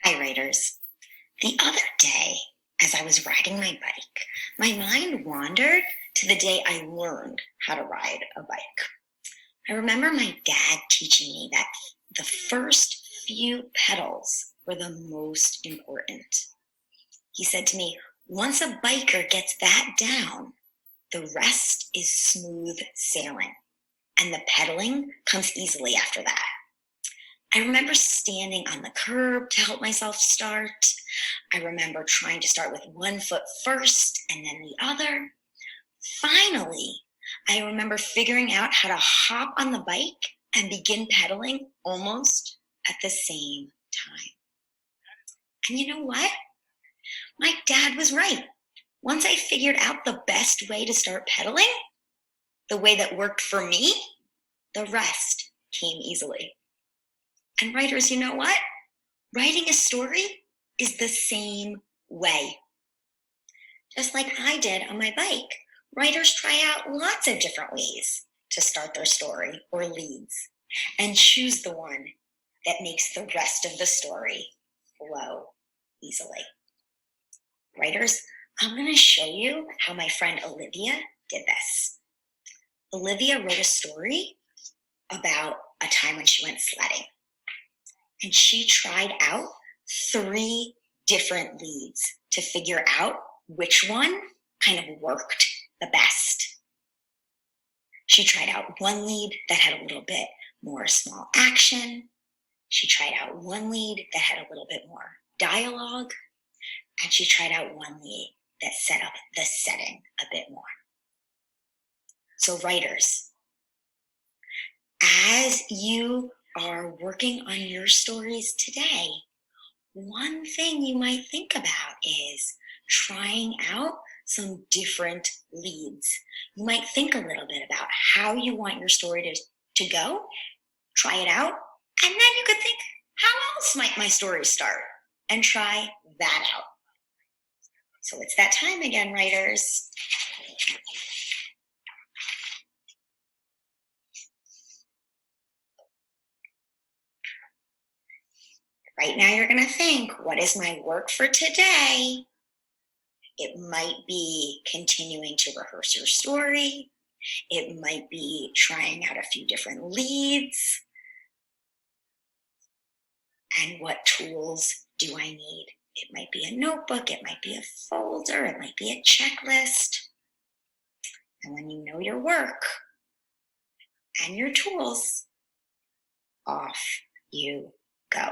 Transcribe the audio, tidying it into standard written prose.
Hi, writers. The other day, as I was riding my bike, my mind wandered to the day I learned how to ride a bike. I remember my dad teaching me that the first few pedals were the most important. He said to me, once a biker gets that down, the rest is smooth sailing, and the pedaling comes easily after that. I remember standing on the curb to help myself start. I remember trying to start with one foot first and then the other. Finally, I remember figuring out how to hop on the bike and begin pedaling almost at the same time. And you know what? My dad was right. Once I figured out the best way to start pedaling, the way that worked for me, the rest came easily. And writers, you know what? Writing a story is the same way. Just like I did on my bike, writers try out lots of different ways to start their story or leads and choose the one that makes the rest of the story flow easily. Writers, I'm going to show you how my friend Olivia did this. Olivia wrote a story about a time when she went sledding. And she tried out 3 different leads to figure out which one kind of worked the best. She tried out one lead that had a little bit more small action. She tried out one lead that had a little bit more dialogue. And she tried out one lead that set up the setting a bit more. So writers, as you are working on your stories today, one thing you might think about is trying out some different leads. You might think a little bit about how you want your story to go, try it out, and then you could think, how else might my story start? And try that out. So it's that time again, writers. Right now you're going to think, what is my work for today? It might be continuing to rehearse your story. It might be trying out a few different leads. And what tools do I need? It might be a notebook, it might be a folder, it might be a checklist. And when you know your work and your tools, off you go.